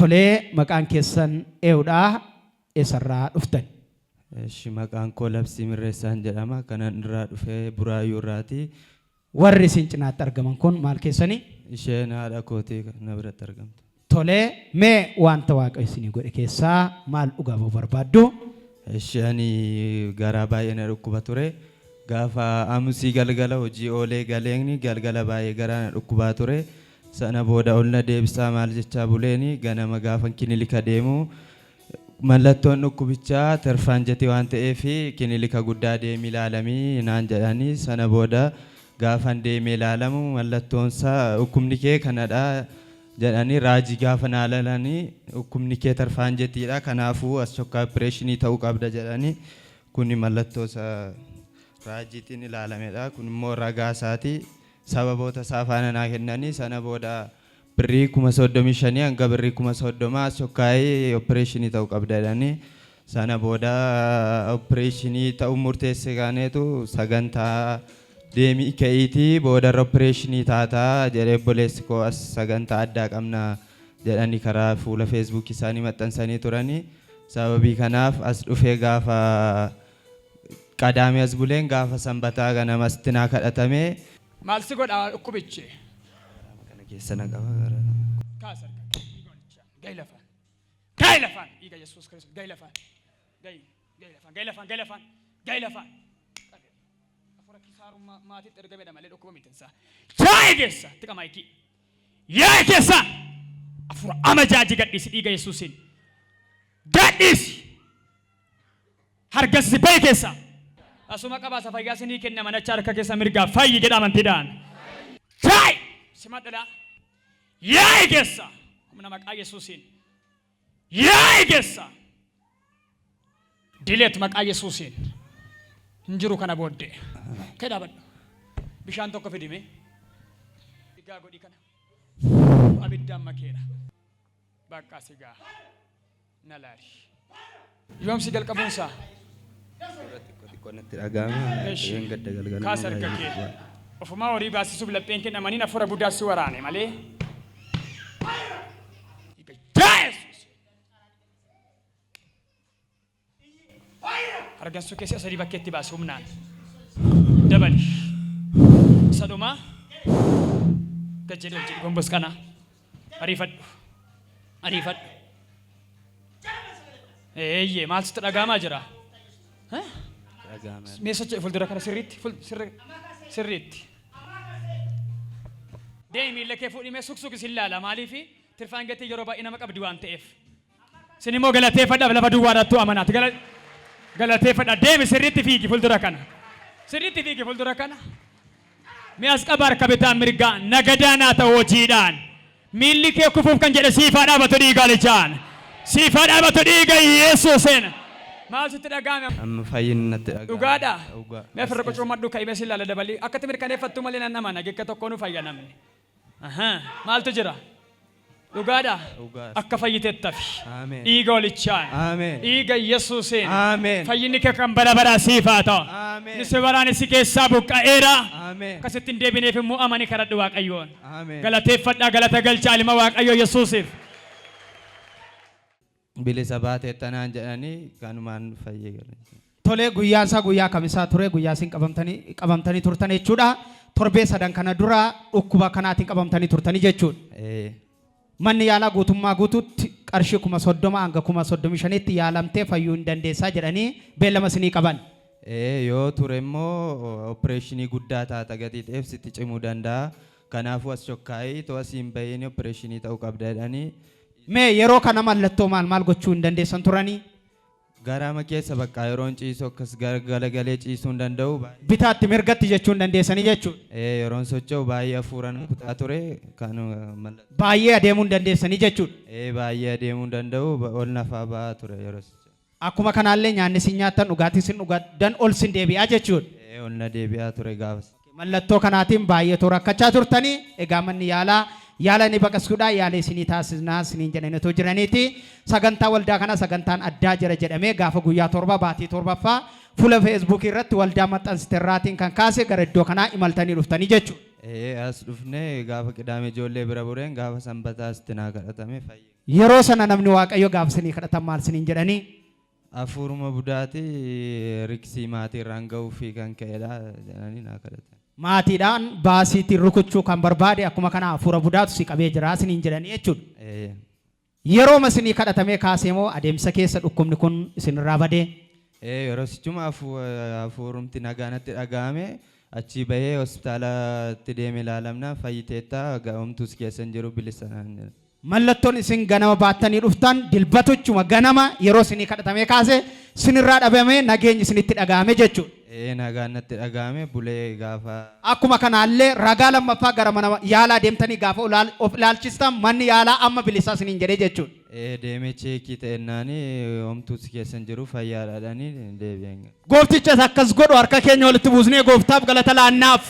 Tolee maqaan keessan eewdhaa eessarraa dhuftan? Eshi maqaan koo Labsii Mirreessaan jedhama. Kanan irraa dhufee Buraayyuu irraati. Warri isin cinaatti argaman kun maal keessanii? Isheen haadha kootii na biratti argamtu. Tolee mee wanta Waaqayyo isinii godhe keessaa maal dhugaa barbaaddu? Isheen garaa baay'ee na dhukkuba ture. Gaafa amusii galgala hojii oolee galeeni galgala baay'ee garaa na dhukkubaa ture. Sana booda ol na deebisaa maal jechaa buleeni ganama gaafa kilinika deemu mallattoon dhukkubichaa tarfaanjati waan ta'eef kilinika guddaa deemi ilaalamii naan jedhanii sana booda gaafan deemee ilaalamu mallattoon isaa dhukkubni kee kanadha jedhanii raajii gaafa naalalanii dhukkubni kee tarfaanjatiidha kanaafuu as chokkaa opereeshinii ta'uu qabda jedhanii kun mallattoo isaa raajiitiin ilaalamedha kun immoo ragaa isaati. Sababoota saafana naa kennanii sana booda birrii 35,000 hanga birrii 30,000 chokkaayee opereeshinii ta'uu qabda jedhanii sana booda opereeshinii ta'uu murteesse gaaneetu sagantaa deemii ka'iitii booda opereeshinii taataa jedhee obboleessi koo as sagantaa addaa qabna jedhanii karaa fuula Facebook isaanii maxxansanii turanii sababii kanaaf as dhufee gaafa qadaamee as buleen gaafa sanbataa ganamas tinaa kadhatamee maal si godha dhukkubichi? Kana keessa na qaba gara. Kaasar gaylafan. Gaylafan dhiiga Yesuus Kiristoos gaylafan. Gaylafan. Afura kisaarummaa maatiitti ergamedha malee dhukkuba mitinsaa. Yaa keessa tika maayikii. Yaa keessa afura amajaaji gadhiisi dhiiga Yesuusiin. Gadhiisi. Hargasi bayi keessa. Asuma qabaasa fayyaa sinii kenna manachaa harka keessa mirgaa fayyi jedha amantiidhaan. Faay! Simadhadha. Yaa keessa. Humna maqaa Yesuusiin. Yaa keessa. Dileet maqaa Yesuusiin. Hinjiru kana booddee. Kee dhaabadhu. Bishaan tokko fidime. Sigaa godhi kana. Abiddaan makeera. Bakka sigaa. Nalaari. Yoomsi jalqabuunsaa. Konatti dhaga'ama een gadda galgala kaasar gakkee ofuma horii baasisuuf lapheen kennamanii afura guddaa si waraane malee argansu keessa sadii bakkeetti baase humnaan dabali isa dhumaa gajjedhe hojjedhe gombos kana ariifadhu eeyyee maal sitti dhaga'amaa jira? Meeshaa fuuldura kana sirriitti. Deemi illee fuudhimee suqsuqi si ilaala maaliif tirfaan gatii yeroo baay'ee nama qabdi waan ta'eef. Sin immoo galateeffadhaaf lafa duwwaadhattuu amanaati. Galateeffadha deemi sirriitti fiigi fuuldura kana. Mi'as qaba harka bitaan mirgaa nagadaan haa ta'u hojiidhaan. Miilli kee kufuuf kan jedhe siifaa dhaabatu dhiiga lichaan. Siifaa dhaabatu dhiiga Yesuusiin. maal sitti dhagaame amma fayyinatti dhagaame dhugaadha mee firra qochoo maddu kai besil ala dabali akkati mirkaneeffattu malee nan nama nagekka tokko nu fayyanamne maaltu jira dhugaadha akka fayyitettafi dhiiga olichaan dhiiga Yesuusiin fayyinni kee kan bara bara siifata nisi waraane si keessaa buqqa'eera akkasittiin deebineef immoo amani kadhadhu Waaqayyoon galateeffadhaa galata galchaa ilma Waaqayyoo Yesuusiif bilisa baatee tanaan jedhanii kanumaan fayyee galan. Tolee guyyaan isaa guyyaa kamisaa ture guyyaa isin qabamtanii turtan jechuudha. Torbee sadan kana dura dhukkuba kanaatiin qabamtanii turtanii jechuudha. Manni yaalaa guutummaa guutuutti qarshii 30,000 hanga 35,000tti yaalamtee fayyuu hin dandeessaa jedhanii beellama isinii qaban. Yoo ture immoo opereeshinii guddaa taata gatiidheef sitti cimuu danda'a. Kanaafuu as shokkaayii to'a siin bahiin opereeshinii ta'uu qabda jedhanii. Mee yeroo kana mallattoo maal gochuu hin dandeessan turanii? Garaama keessa bakka yeroon ciisoo akkas galagalee ciisuu hin danda'u. Bitaatti mirgatti jechuu hin dandeessanii jechuudha. Yeroon socho'u baay'ee hafuuraan kutaa ture kan mallattoo. Baay'ee adeemuu hin dandeessanii jechuudha. Baay'ee adeemuu hin danda'u ol nafaa ba'aa ture yeroo socho'u. Akkuma kanaallee nyaanni isin nyaattan dhugaatii isin dhugan ol sin deebi'aa jechuudha. Ol na deebi'aa ture gaafas. Mallattoo kanaatiin baay'ee toora rakkachaa turtanii egaa manni yaala ni baqasuudha yaala isinii taasisnaa isiniin jedhaniitu jiraniiti sagantaa waldaa kana sagantaan addaa jira jedhamee gaafa guyyaa torba baatii torbaffaa fuula Facebook irratti waldaa maxxansiterraatiin kan kaase gara iddoo kanaa imaltanii dhuftanii jechuudha. As dhufnee gaafa qidaamee ijoollee bira bureen gaafa sanbataa astinaa kadhatame fayyee. yeroo sana namni waaqayyo gaafsanii kadhatan maal isiniin jedhanii Afuruma budaati riksii maatii irraan ga'uu fi kan ka'edha jedhanii naa kadhatan. maatiidhaan baasiitiin rukuchuu kan barbaade akkuma kana hafuura budaatu si qabee jira isiniin jedhanii jechuudha. Yeroo masinii kadhatamee kaasee moo adeemsa keessa dhukkubni kun isinirraa badee? Yeroo sichuma hafuurumti nagaanatti dhaga'ame achi bahee hospitaalatti deeme ilaalamna fayyiteetta ga'umtus keessan jiru bilisanaan jedha. Mallattoon isin ganama baattanii dhuftan dilbatuchuma ganama yeroo isinii kadhatamee kaasee isinirraa dhabame nageenyi isinitti dhaga'ame jechuudha. Nagaanatti dhaga'ame bulee gaafa. Akkuma kanaallee ragaa lammaffaa gara mana yaalaa deemtanii gaafa of ilaalchistan manni yaalaa amma bilisaa isiniin jedhee jechuudha. Deemee cheekii ta'ennaani homtuus keessan jiru fayyaadhaadhaanii deebi'an. Gooftichas akkas godhu harka keenya walitti buusnee gooftaaf galata laannaaf.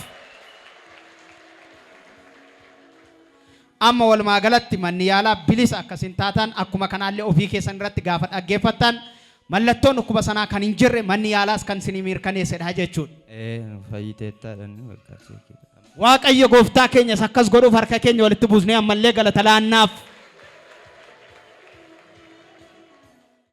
Amma walumaa galatti manni yaalaa bilisa akkasin taatan akkuma kanaallee ofii keessan irratti gaafa dhaggeeffattan mallattoon dhukkuba sanaa kan hin jirre manni yaalaas kan isinii mirkaneessedha jechuudha. Fayyiteettaadhaan Waaqayyo gooftaa keenyas akkas godhuuf harka keenya walitti buusnee ammallee galata laannaaf.